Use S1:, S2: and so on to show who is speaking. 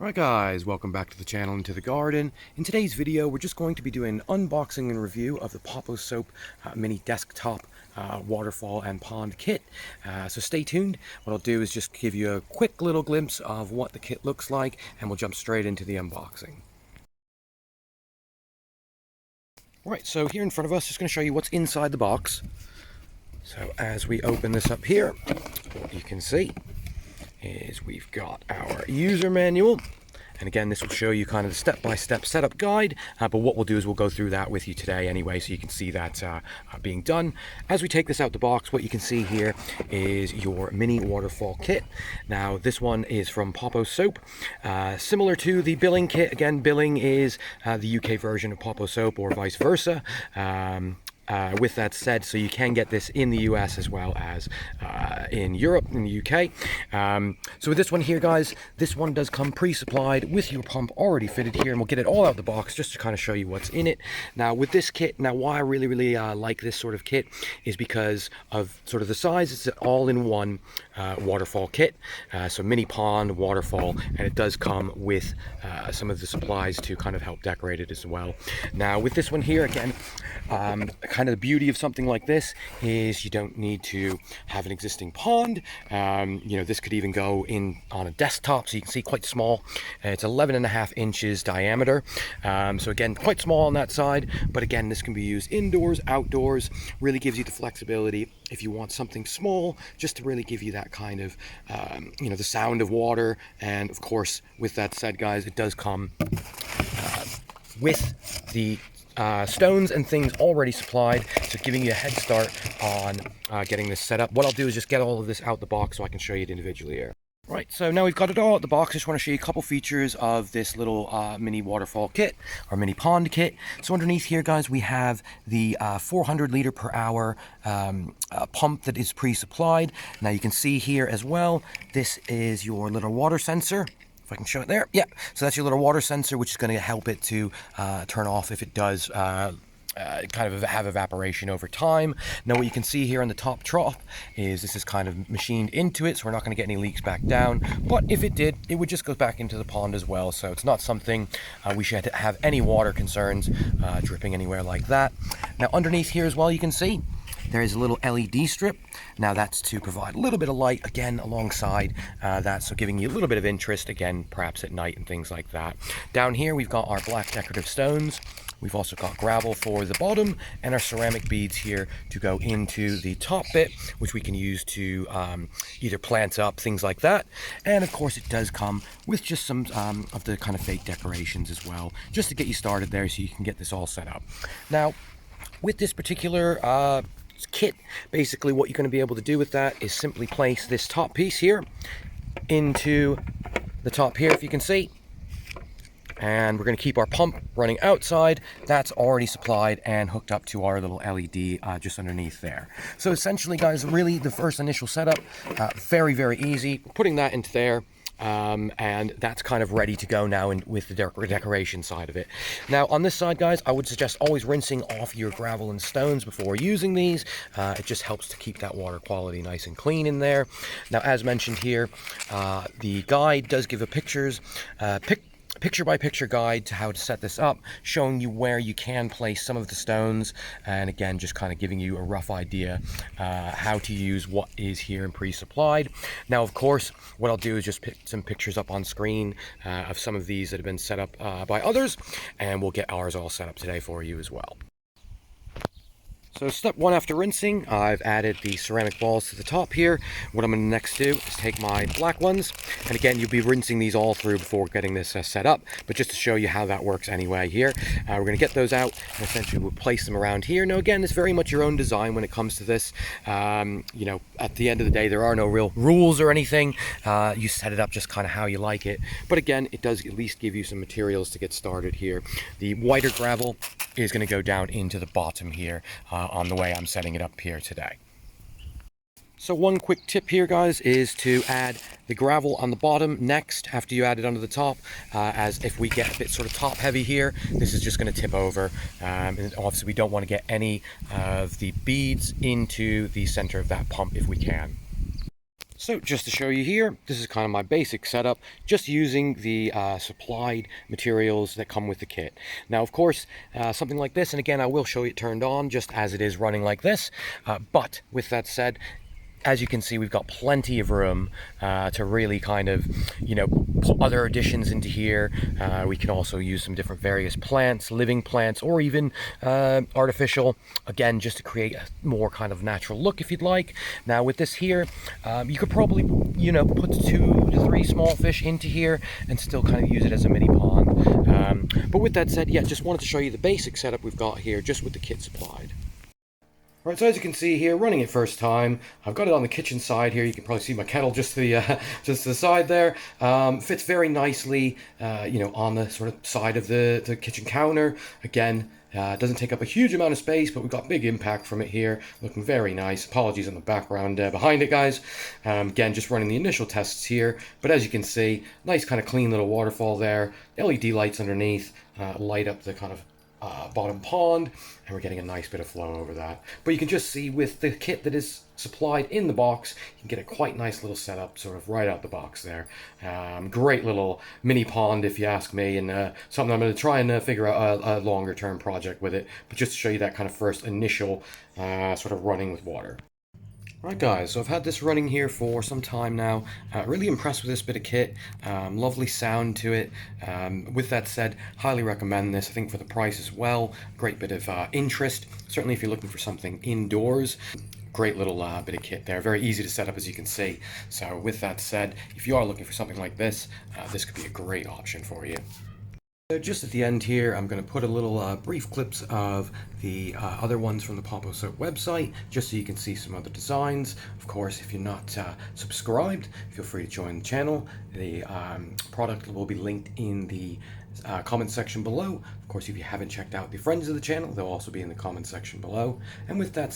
S1: Alright guys, welcome back to the channel and to the garden. In today's video we're just going to be doing an unboxing and review of the Poposoap mini desktop waterfall and pond kit. So stay tuned. What I'll do is just give you a quick little glimpse of what the kit looks like and we'll jump straight into the unboxing. Alright, so here in front of us, just going to show you what's inside the box. So as we open this up here, what you can see is we've got our user manual, and again this will show you kind of the step-by-step setup guide, but what we'll do is we'll go through that with you today anyway, so you can see that being done. As we take this out the box, what you can see here is your mini waterfall kit. Now this one is from Poposoap, similar to the Biling kit. Again, Biling is the UK version of Poposoap, or vice versa. With that said, so you can get this in the US as well as in Europe, in the UK. So with this one here, guys, this one does come pre-supplied with your pump already fitted here, and we'll get it all out of the box just to kind of show you what's in it. Now with this kit, why I really like this sort of kit is because of sort of the size. It's an all-in-one waterfall kit, so mini pond, waterfall, and it does come with some of the supplies to kind of help decorate it as well. Now with this one here, again, kind of the beauty of something like this is you don't need to have an existing pond. You know, this could even go in on a desktop, so you can see quite small. It's 11.5 inches diameter, so again quite small on that side, but again this can be used indoors, outdoors. Really gives you the flexibility if you want something small, just to really give you that kind of you know, the sound of water. And of course, with that said, guys, it does come with the stones and things already supplied, so giving you a head start on getting this set up. What I'll do is just get all of this out the box so I can show you it individually here. Right, so now we've got it all out the box. I just want to show you a couple features of this little mini waterfall kit, or mini pond kit. So underneath here, guys, we have the 400 liter per hour pump that is pre-supplied. Now you can see here as well, this is your little water sensor. If I can show it there. Yeah, so that's your little water sensor, which is going to help it to turn off if it does kind of have evaporation over time. Now what you can see here on the top trough is this is kind of machined into it, so we're not going to get any leaks back down, but if it did, it would just go back into the pond as well. So it's not something we should have any water concerns dripping anywhere like that. Now underneath here as well, you can see there is a little LED strip. Now that's to provide a little bit of light, again, alongside that, so giving you a little bit of interest, again, perhaps at night and things like that. Down here we've got our black decorative stones. We've also got gravel for the bottom, and our ceramic beads here to go into the top bit, which we can use to either plant up, things like that. And of course it does come with just some of the kind of fake decorations as well, just to get you started there so you can get this all set up. Now with this particular kit, basically what you're going to be able to do with that is simply place this top piece here into the top here, if you can see, and we're going to keep our pump running outside. That's already supplied and hooked up to our little LED just underneath there. So essentially, guys, really the first initial setup, very easy. Putting that into there, and that's kind of ready to go now with the decoration side of it. Now on this side, guys, I would suggest always rinsing off your gravel and stones before using these. It just helps to keep that water quality nice and clean in there. Now as mentioned here, the guide does give a picture-by-picture guide to how to set this up, showing you where you can place some of the stones, and again just kind of giving you a rough idea how to use what is here and pre-supplied. Now of course what I'll do is just pick some pictures up on screen of some of these that have been set up by others, and we'll get ours all set up today for you as well. So step one after rinsing, I've added the ceramic balls to the top here. What I'm going to next do is take my black ones, and again you'll be rinsing these all through before getting this set up, but just to show you how that works anyway here, we're going to get those out and essentially we'll place them around here. Now again, it's very much your own design when it comes to this. You know, at the end of the day there are no real rules or anything. You set it up just kind of how you like it, but again it does at least give you some materials to get started here. The whiter gravel is going to go down into the bottom here on the way I'm setting it up here today. So one quick tip here, guys, is to add the gravel on the bottom next after you add it onto the top, as if we get a bit sort of top heavy here, this is just going to tip over, and obviously we don't want to get any of the beads into the center of that pump if we can. So just to show you here, this is kind of my basic setup, just using the supplied materials that come with the kit. Now, of course, something like this, and again, I will show you it turned on just as it is running like this. But with that said, as you can see, we've got plenty of room to really kind of, put other additions into here. We can also use some different various plants, living plants, or even artificial, again, just to create a more kind of natural look if you'd like. Now with this here, you could probably, put 2 to 3 small fish into here and still kind of use it as a mini pond. But with that said, yeah, just wanted to show you the basic setup we've got here, just with the kit supplied. Right, so as you can see here, running it first time, I've got it on the kitchen side here. You can probably see my kettle just to the just to the side there. Fits very nicely, on the sort of side of the kitchen counter. Again, doesn't take up a huge amount of space, but we've got big impact from it here. Looking very nice. Apologies on the background behind it, guys. Again, just running the initial tests here. But as you can see, nice kind of clean little waterfall there. LED lights underneath light up the kind of bottom pond, and we're getting a nice bit of flow over that. But you can just see with the kit that is supplied in the box, you can get a quite nice little setup sort of right out the box there. Great little mini pond if you ask me, and something I'm going to try and figure out a longer term project with it, but just to show you that kind of first initial sort of running with water. Right guys, so I've had this running here for some time now. Really impressed with this bit of kit. Lovely sound to it. With that said, highly recommend this. I think for the price as well, great bit of interest. Certainly if you're looking for something indoors, great little bit of kit there. Very easy to set up, as you can see. So with that said, if you are looking for something like this, this could be a great option for you. So just at the end here, I'm going to put a little brief clips of the other ones from the Poposoap website, just so you can see some other designs. Of course, if you're not subscribed, feel free to join the channel. The product will be linked in the comment section below. Of course, if you haven't checked out the friends of the channel, they'll also be in the comment section below. And with that